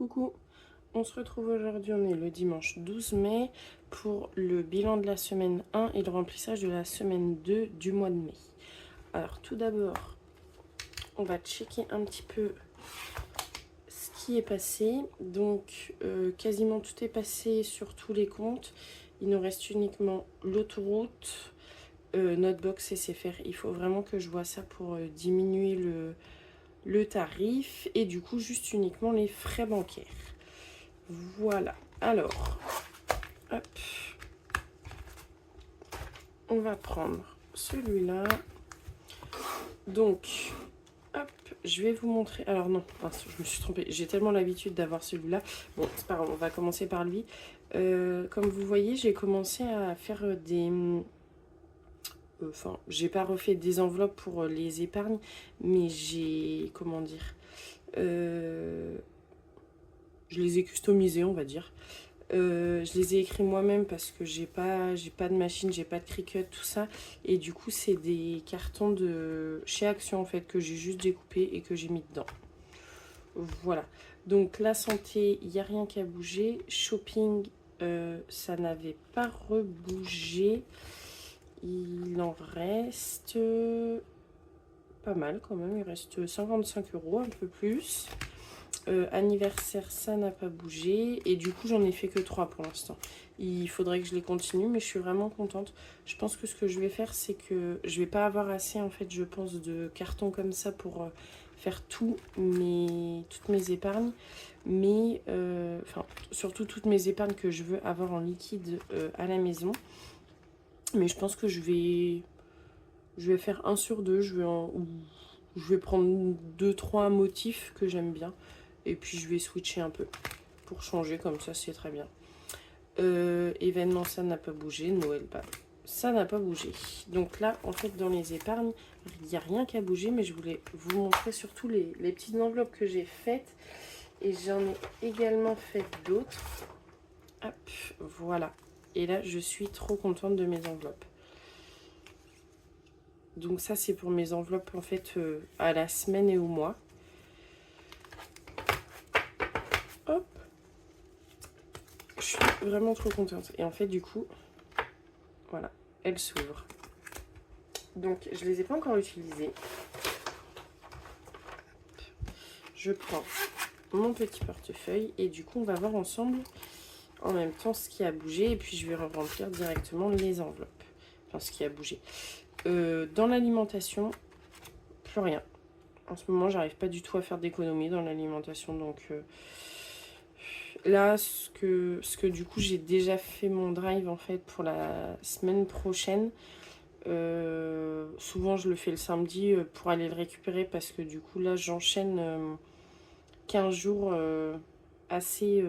Coucou, on se retrouve aujourd'hui, on est le dimanche 12 mai pour le bilan de la semaine 1 et le remplissage de la semaine 2 du mois de mai. Alors tout d'abord, on va checker un petit peu ce qui est passé. Donc quasiment tout est passé sur tous les comptes. Il nous reste uniquement l'autoroute, notre box SFR. Il faut vraiment que je vois ça pour diminuer le tarif et du coup juste uniquement les frais bancaires. Voilà, alors, hop, on va prendre celui-là. Donc, hop, je vais vous montrer. Alors non, je me suis trompée. J'ai tellement l'habitude d'avoir celui-là. Bon, c'est pas grave, on va commencer par lui. Comme vous voyez, j'ai commencé à faire des... Enfin, j'ai pas refait des enveloppes pour les épargnes, mais j'ai... Comment dire je les ai customisées, on va dire. Je les ai écrits moi-même parce que j'ai pas de machine, j'ai pas de Cricut, tout ça. Et du coup, c'est des cartons de chez Action en fait que j'ai juste découpé et que j'ai mis dedans. Voilà. Donc la santé, il n'y a rien qu'à bouger. Shopping, ça n'avait pas rebougé. Il en reste pas mal quand même. Il reste 55 €, un peu plus. Anniversaire, ça n'a pas bougé. Et du coup, j'en ai fait que 3 pour l'instant. Il faudrait que je les continue, mais je suis vraiment contente. Je pense que ce que je vais faire, c'est que je vais pas avoir assez, en fait, je pense, de cartons comme ça pour faire toutes mes épargnes. Mais, enfin, surtout toutes mes épargnes que je veux avoir en liquide à la maison. Mais je pense que je vais faire 1 sur 2. Je vais prendre 2-3 motifs que j'aime bien. Et puis je vais switcher un peu pour changer, comme ça c'est très bien. Événement, ça n'a pas bougé. Noël, ça n'a pas bougé. Donc là, en fait, dans les épargnes, il n'y a rien qu'à bouger, mais je voulais vous montrer surtout les petites enveloppes que j'ai faites. Et j'en ai également fait d'autres. Hop, voilà. Et là, je suis trop contente de mes enveloppes. Donc ça, c'est pour mes enveloppes, en fait, à la semaine et au mois. Hop. Je suis vraiment trop contente. Et en fait, du coup, voilà, elle s'ouvre. Donc, je les ai pas encore utilisées. Je prends mon petit portefeuille et du coup, on va voir ensemble en même temps ce qui a bougé. Et puis, je vais remplir directement les enveloppes. Enfin, ce qui a bougé. Dans l'alimentation, plus rien. En ce moment, j'arrive pas du tout à faire d'économie dans l'alimentation. Donc... là, ce que du coup j'ai déjà fait mon drive en fait pour la semaine prochaine. Souvent je le fais le samedi pour aller le récupérer parce que du coup là j'enchaîne 15 jours assez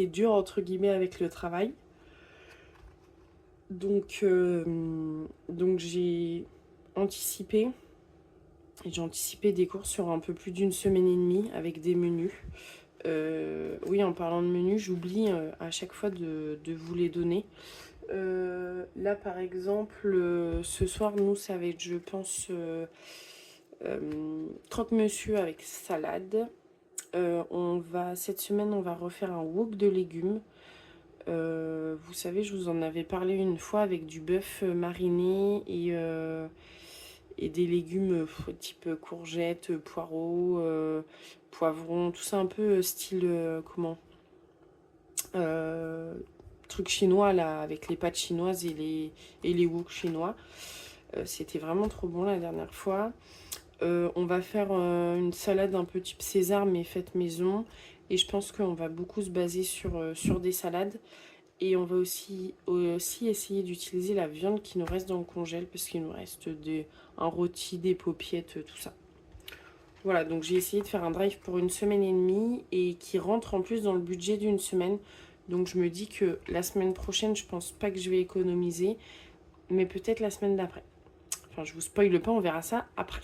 dur entre guillemets avec le travail. Donc j'ai anticipé. Et j'ai anticipé des courses sur un peu plus d'une semaine et demie avec des menus. Oui, en parlant de menus, j'oublie à chaque fois de vous les donner. Là, par exemple, ce soir, nous, ça va être, je pense, croque-monsieur avec salade. Cette semaine, on va refaire un wok de légumes. Vous savez, je vous en avais parlé une fois avec du bœuf mariné et des légumes type courgettes, poireaux, poivrons, tout ça un peu style comment truc chinois là, avec les pâtes chinoises et les wok chinois. C'était vraiment trop bon la dernière fois. On va faire une salade un peu type César mais faite maison. Et je pense qu'on va beaucoup se baser sur des salades. Et on va aussi essayer d'utiliser la viande qui nous reste dans le congèle parce qu'il nous reste un rôti, des paupiettes, tout ça. Voilà, donc j'ai essayé de faire un drive pour une semaine et demie et qui rentre en plus dans le budget d'une semaine. Donc je me dis que la semaine prochaine, je pense pas que je vais économiser, mais peut-être la semaine d'après. Enfin, je vous spoile pas, on verra ça après.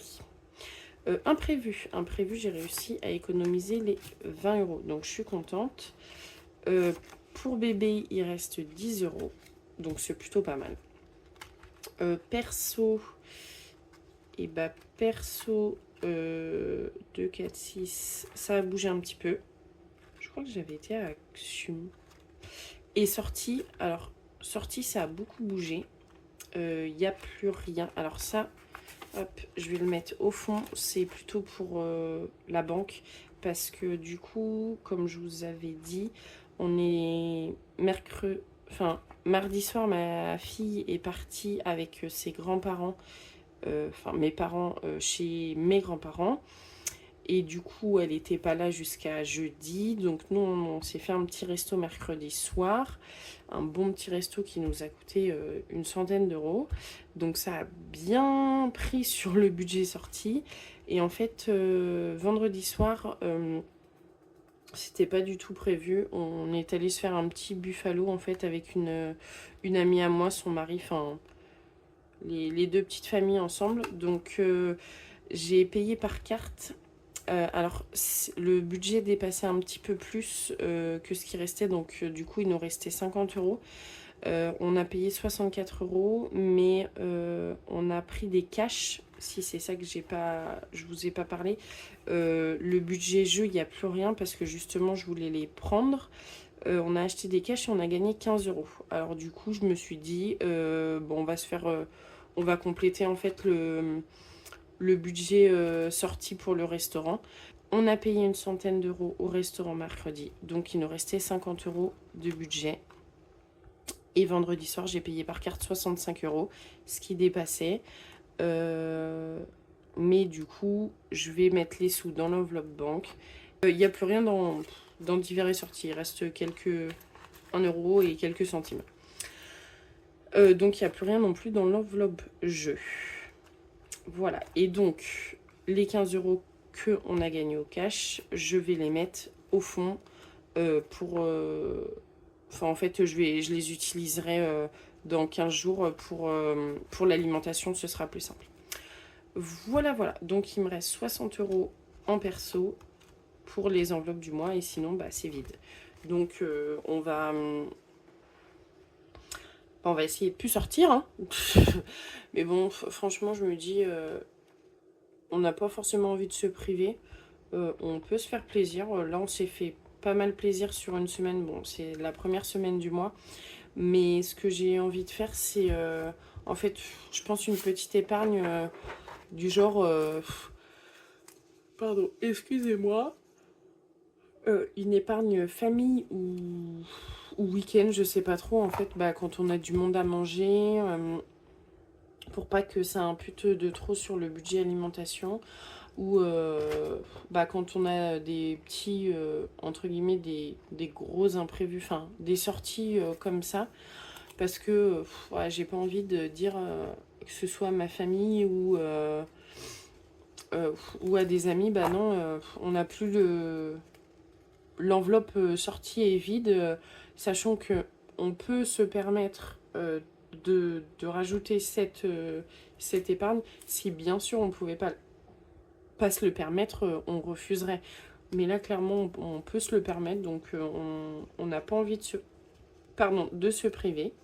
Imprévu, j'ai réussi à économiser les 20 €, donc je suis contente. Pour bébé, il reste 10 €, donc c'est plutôt pas mal. Perso, et bah perso, 2, 4, 6. Ça a bougé un petit peu. Je crois que j'avais été à Action. Et sortie, alors, sortie, ça a beaucoup bougé. Il n'y a plus rien. Alors ça, hop, je vais le mettre au fond. C'est plutôt pour la banque. Parce que du coup, comme je vous avais dit, on est mercredi... Enfin, mardi soir, ma fille est partie avec ses grands-parents. Enfin, mes parents chez mes grands-parents. Et du coup, elle n'était pas là jusqu'à jeudi. Donc nous, on s'est fait un petit resto mercredi soir. Un bon petit resto qui nous a coûté une centaine d'euros. Donc ça a bien pris sur le budget sorti. Et en fait, vendredi soir, c'était pas du tout prévu. On est allé se faire un petit buffalo en fait avec une amie à moi, son mari, enfin les deux petites familles ensemble. Donc j'ai payé par carte. Alors, le budget dépassait un petit peu plus que ce qui restait, donc du coup, il nous restait 50 euros. On a payé 64 euros, mais on a pris des cash, si c'est ça que je vous ai pas parlé. Le budget jeu, il n'y a plus rien parce que justement, je voulais les prendre. On a acheté des cash et on a gagné 15 euros. Alors du coup, je me suis dit, bon, on va compléter en fait le budget sorti pour le restaurant. On a payé une centaine d'euros au restaurant mercredi, donc il nous restait 50 euros de budget. Et vendredi soir, j'ai payé par carte 65 euros, ce qui dépassait. Mais du coup, je vais mettre les sous dans l'enveloppe banque. Il n'y a plus rien dans divers et sorties. Il reste quelques 1 euro et quelques centimes. Donc il n'y a plus rien non plus dans l'enveloppe jeu. Voilà, et donc les 15 euros qu'on a gagnés au cash, je vais les mettre au fond pour... Enfin, en fait, je les utiliserai dans 15 jours pour l'alimentation, ce sera plus simple. Voilà, voilà. Donc, il me reste 60 euros en perso pour les enveloppes du mois et sinon, bah, c'est vide. Donc, on va essayer de plus sortir. Hein. Mais bon, franchement, je me dis, on n'a pas forcément envie de se priver. On peut se faire plaisir. Là, on s'est fait pas mal plaisir sur une semaine. Bon, c'est la première semaine du mois. Mais ce que j'ai envie de faire, c'est en fait, je pense une petite épargne du genre... pardon, excusez-moi. Une épargne famille ou week-end, je sais pas trop. En fait, bah, quand on a du monde à manger, pour pas que ça impute de trop sur le budget alimentation. Ou bah, quand on a des petits, entre guillemets, des gros imprévus, enfin des sorties comme ça, parce que ouais, j'ai pas envie de dire que ce soit à ma famille ou à des amis, bah non, on n'a plus l'enveloppe sortie est vide, sachant que on peut se permettre de rajouter cette épargne, si bien sûr on pouvait pas se le permettre, on refuserait. Mais là, clairement, on peut se le permettre, donc on n'a pas envie de se priver.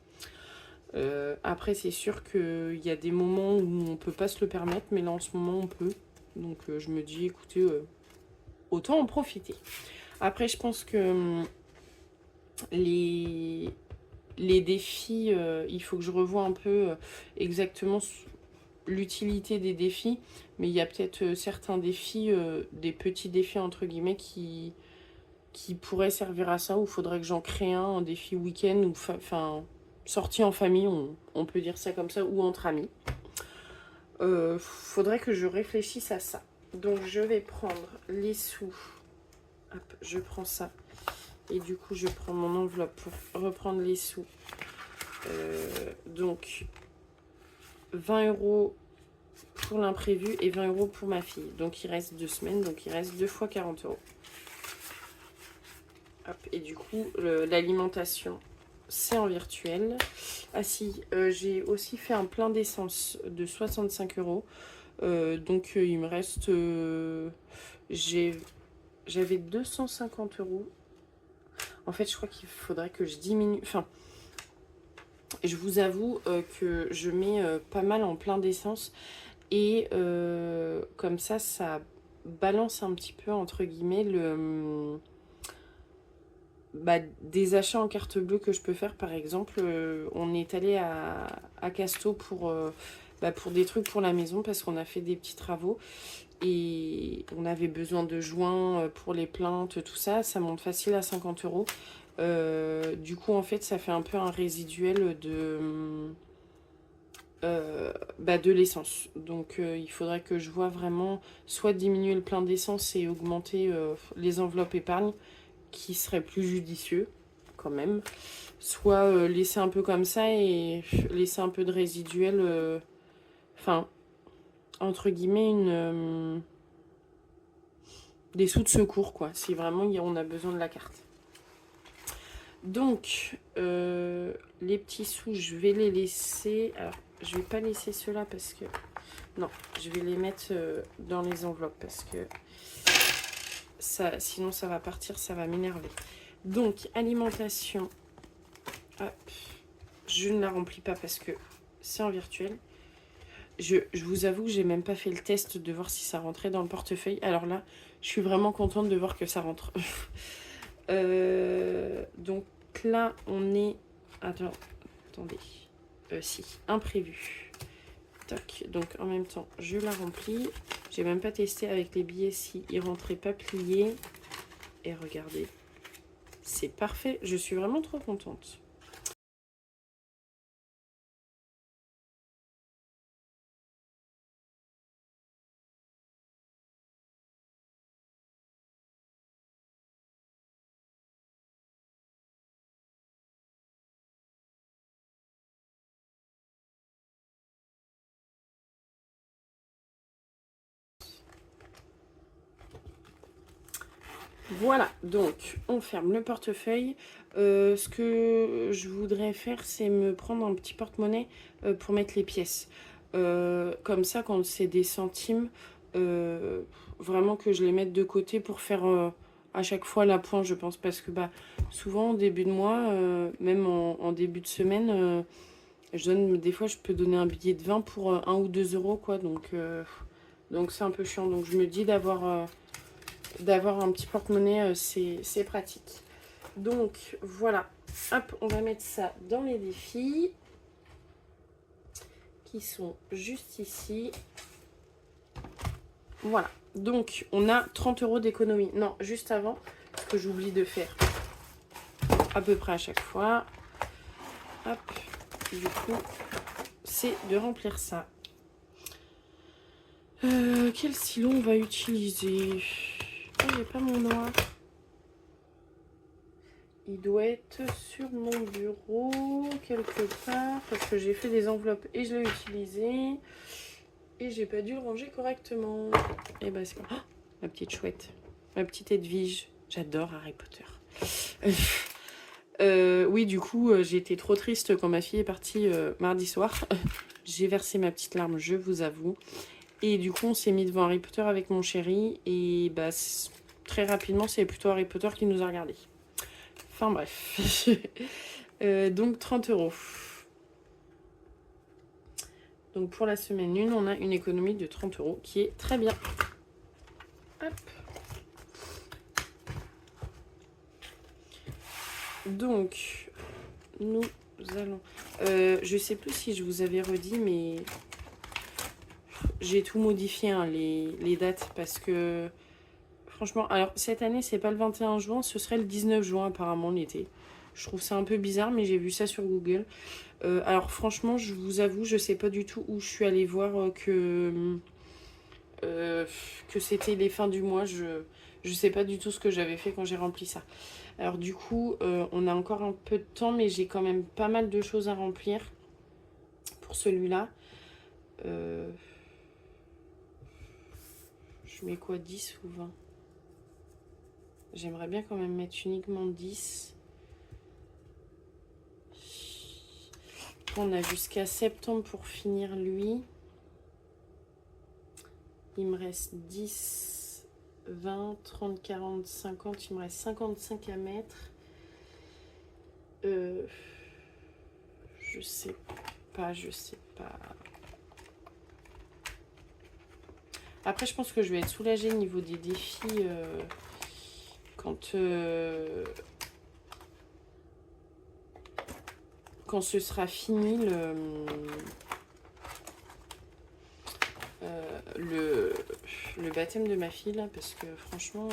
Après, c'est sûr qu'il y a des moments où on peut pas se le permettre, mais là, en ce moment, on peut. Donc, je me dis, écoutez, autant en profiter. Après, je pense que les défis, il faut que je revoie un peu exactement l'utilité des défis, mais il y a peut-être certains défis, des petits défis entre guillemets qui pourraient servir à ça, ou il faudrait que j'en crée un défi week-end, ou enfin sortie en famille, on peut dire ça comme ça, ou entre amis. Faudrait que je réfléchisse à ça. Donc je vais prendre les sous. Hop, je prends ça. Et du coup, je prends mon enveloppe pour reprendre les sous. Donc 20 euros pour l'imprévu et 20 euros pour ma fille. Donc il reste 2 semaines, donc il reste 2 fois 40 euros. Hop, et du coup, l'alimentation, c'est en virtuel. Ah si, j'ai aussi fait un plein d'essence de 65 euros. Donc il me reste... j'avais 250 euros. En fait, je crois qu'il faudrait que je diminue... Enfin, je vous avoue que je mets pas mal en plein d'essence. Et comme ça balance un petit peu, entre guillemets, des achats en carte bleue que je peux faire. Par exemple, on est allé à Casto pour des trucs pour la maison parce qu'on a fait des petits travaux et on avait besoin de joints pour les plaintes, tout ça. Ça monte facile à 50 euros. Du coup, en fait, ça fait un peu un résiduel de l'essence. Donc, il faudrait que je vois vraiment soit diminuer le plein d'essence et augmenter les enveloppes épargne, qui serait plus judicieux quand même, soit laisser un peu comme ça et laisser un peu de résiduel, enfin, entre guillemets, des sous de secours, quoi, si vraiment on a besoin de la carte. Donc, les petits sous, je vais les laisser. Alors, je vais pas laisser ceux-là parce que... Non, je vais les mettre dans les enveloppes parce que sinon ça va partir, ça va m'énerver. Donc, alimentation. Hop. Je ne la remplis pas parce que c'est en virtuel. Je vous avoue que j'ai même pas fait le test de voir si ça rentrait dans le portefeuille. Alors là, je suis vraiment contente de voir que ça rentre. Donc là, on est... Attendez. Si, imprévu. Toc. Donc en même temps, je la remplis. J'ai même pas testé avec les billets si ils rentraient pas pliés. Et regardez. C'est parfait. Je suis vraiment trop contente. Voilà, donc on ferme le portefeuille. Ce que je voudrais faire, c'est me prendre un petit porte-monnaie pour mettre les pièces. Comme ça, quand c'est des centimes, vraiment que je les mette de côté pour faire à chaque fois la pointe, je pense. Parce que souvent, au début de mois, même en début de semaine, des fois, je peux donner un billet de 20 pour 1 ou 2 euros, quoi. Donc c'est un peu chiant. Donc je me dis d'avoir un petit porte-monnaie, c'est pratique. Donc voilà, hop, on va mettre ça dans les défis qui sont juste ici. Voilà, donc on a 30 euros d'économie. Non, juste avant, ce que j'oublie de faire à peu près à chaque fois, hop, du coup, c'est de remplir ça. Quel stylo on va utiliser? Oh, j'ai pas mon noir. Il doit être sur mon bureau quelque part parce que j'ai fait des enveloppes et je l'ai utilisé et j'ai pas dû le ranger correctement. Et bah c'est pas... Oh, ma petite chouette, ma petite Edwige. J'adore Harry Potter. Oui, du coup, j'ai été trop triste quand ma fille est partie mardi soir. J'ai versé ma petite larme, je vous avoue. Et du coup, on s'est mis devant Harry Potter avec mon chéri et très rapidement, c'est plutôt Harry Potter qui nous a regardés. Enfin bref. Donc 30 euros. Donc pour la semaine 1, on a une économie de 30 euros qui est très bien. Hop. Donc nous allons... je sais plus si je vous avais redit, mais j'ai tout modifié, hein, les dates, parce que franchement, alors cette année c'est pas le 21 juin, ce serait le 19 juin apparemment l'été. Je trouve ça un peu bizarre, mais j'ai vu ça sur Google. Alors franchement, je vous avoue, je sais pas du tout où je suis allée voir que c'était les fins du mois. Je sais pas du tout ce que j'avais fait quand j'ai rempli ça. Alors du coup, on a encore un peu de temps, mais j'ai quand même pas mal de choses à remplir pour celui-là. Je mets quoi, 10 ou 20? J'aimerais bien quand même mettre uniquement 10. On a jusqu'à septembre pour finir lui. Il me reste 10, 20, 30, 40, 50. Il me reste 55 à mettre. Je sais pas. Après, je pense que je vais être soulagée au niveau des défis quand ce sera fini le baptême de ma fille, là, parce que franchement,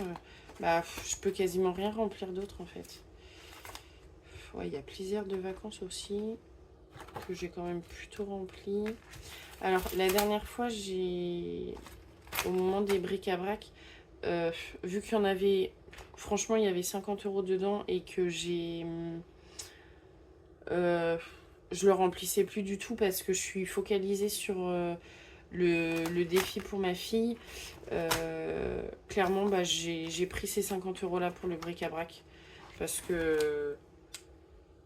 je peux quasiment rien remplir d'autre, en fait. Ouais, il y a plaisir de vacances aussi, que j'ai quand même plutôt rempli. Alors, la dernière fois, au moment des bric-à-brac, vu qu'il y en avait... Franchement, il y avait 50 € dedans et que je le remplissais plus du tout parce que je suis focalisée sur le défi pour ma fille. Clairement, j'ai pris ces 50 € là pour le bric-à-brac parce que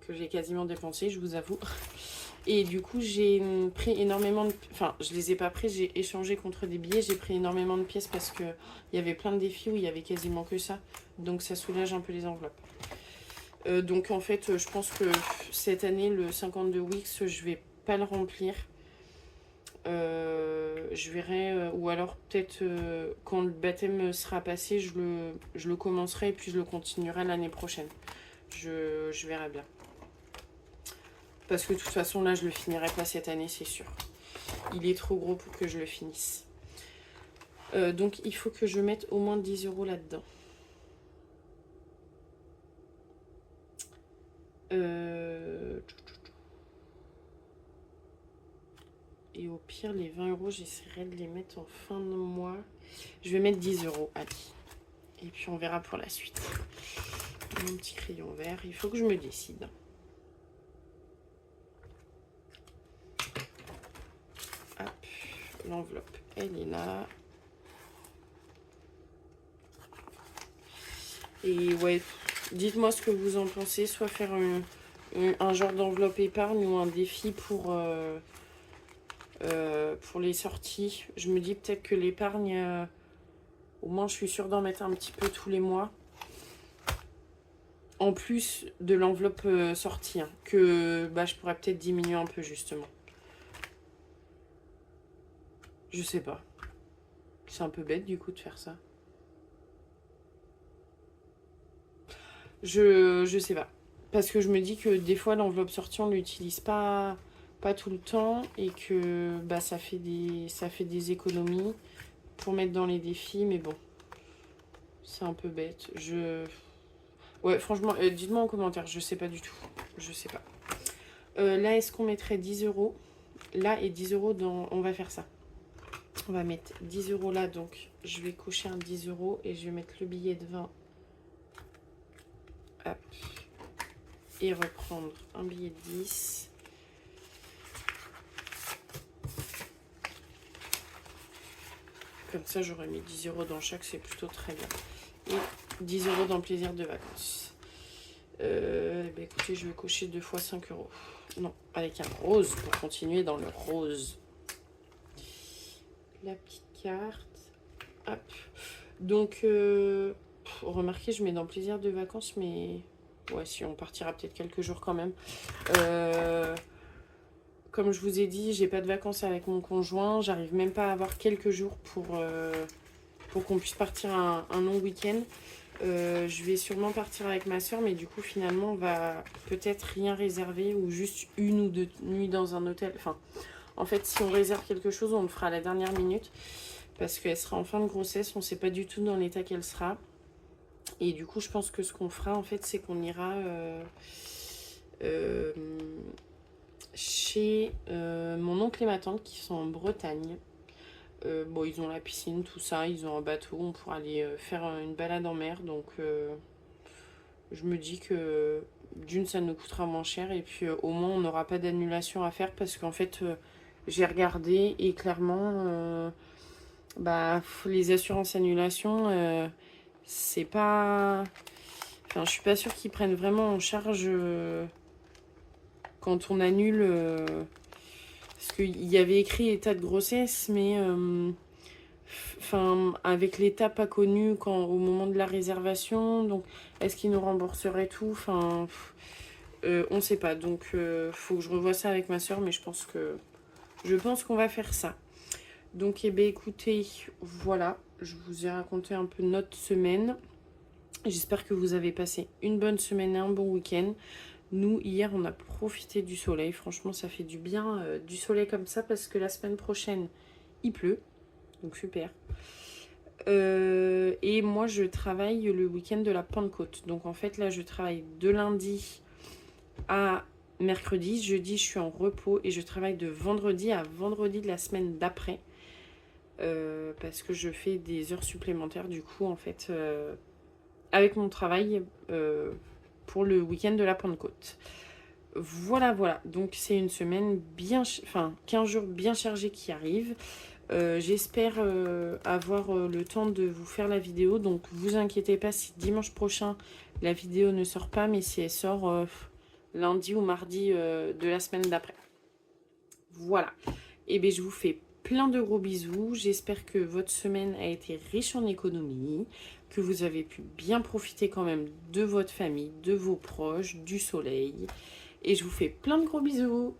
j'ai quasiment dépensé, je vous avoue. Et du coup, j'ai pris énormément de... Enfin, je les ai pas pris, j'ai échangé contre des billets. J'ai pris énormément de pièces parce qu'il y avait plein de défis où il y avait quasiment que ça. Donc, ça soulage un peu les enveloppes. Donc, en fait, je pense que cette année, le 52 Wix, je vais pas le remplir. Je verrai... ou alors, peut-être, quand le baptême sera passé, je le commencerai et puis je le continuerai l'année prochaine. Je verrai bien. Parce que de toute façon, là, je le finirai pas cette année, c'est sûr. Il est trop gros pour que je le finisse. Donc, il faut que je mette au moins 10 € là-dedans. Et au pire, les 20 €, j'essaierai de les mettre en fin de mois. Je vais mettre 10 €, allez. Et puis, on verra pour la suite. Mon petit crayon vert, il faut que je me décide. L'enveloppe, elle est là. Et ouais, dites-moi ce que vous en pensez. Soit faire un genre d'enveloppe épargne ou un défi pour les sorties. Je me dis peut-être que l'épargne, au moins je suis sûre d'en mettre un petit peu tous les mois. En plus de l'enveloppe sortie, hein, que je pourrais peut-être diminuer un peu justement. Je sais pas. C'est un peu bête du coup de faire ça. Je sais pas. Parce que je me dis que des fois l'enveloppe sortie on l'utilise pas tout le temps et que ça fait des économies pour mettre dans les défis, mais bon. C'est un peu bête. Ouais, franchement, dites-moi en commentaire, je sais pas du tout. Je sais pas. Là, est-ce qu'on mettrait 10 €? Là et 10 € dans... On va faire ça. On va mettre 10 € là, donc je vais cocher un 10 € et je vais mettre le billet de 20. Hop. Et reprendre un billet de 10. Comme ça, j'aurais mis 10 € dans chaque, c'est plutôt très bien. Et 10 € dans plaisir de vacances. Écoutez, je vais cocher 2 fois 5 €. Non, avec un rose pour continuer dans le rose. La petite carte. Hop. Donc, remarquez, je mets dans plaisir de vacances, mais ouais, si on partira peut-être quelques jours quand même. Comme je vous ai dit, j'ai pas de vacances avec mon conjoint. J'arrive même pas à avoir quelques jours pour qu'on puisse partir un long week-end. Je vais sûrement partir avec ma soeur, mais du coup, finalement, on va peut-être rien réserver ou juste 1 ou 2 nuits dans un hôtel. Enfin, en fait, si on réserve quelque chose, on le fera à la dernière minute parce qu'elle sera en fin de grossesse. On ne sait pas du tout dans l'état qu'elle sera. Et du coup, je pense que ce qu'on fera, en fait, c'est qu'on ira chez mon oncle et ma tante qui sont en Bretagne. Bon, ils ont la piscine, tout ça, ils ont un bateau, on pourra aller faire une balade en mer, donc je me dis que d'une, ça nous coûtera moins cher, et puis au moins on n'aura pas d'annulation à faire, parce qu'en fait, j'ai regardé, et clairement, les assurances annulation, c'est pas... Enfin, je suis pas sûre qu'ils prennent vraiment en charge quand on annule... parce qu'il y avait écrit état de grossesse, mais avec l'état pas connu au moment de la réservation, donc est-ce qu'ils nous rembourseraient tout? Enfin, on sait pas. Donc, faut que je revoie ça avec ma soeur, mais je pense qu'on va faire ça. Donc, eh bien, écoutez, voilà, je vous ai raconté un peu notre semaine. J'espère que vous avez passé une bonne semaine et un bon week-end. Nous, hier, on a profité du soleil. Franchement, ça fait du bien, du soleil comme ça, parce que la semaine prochaine, il pleut. Donc, super. Et moi, je travaille le week-end de la Pentecôte. Donc, en fait, là, je travaille de lundi à mercredi. Jeudi, je suis en repos et je travaille de vendredi à vendredi de la semaine d'après. Parce que je fais des heures supplémentaires, du coup, en fait, avec mon travail pour le week-end de la Pentecôte. Voilà, voilà. Donc, c'est une semaine bien... Enfin, 15 jours bien chargés qui arrivent. J'espère avoir le temps de vous faire la vidéo. Donc, vous inquiétez pas si dimanche prochain, la vidéo ne sort pas. Mais si elle sort lundi ou mardi de la semaine d'après. Voilà. Et bien, je vous fais plein de gros bisous. J'espère que votre semaine a été riche en économie, que vous avez pu bien profiter quand même de votre famille, de vos proches, du soleil. Et je vous fais plein de gros bisous.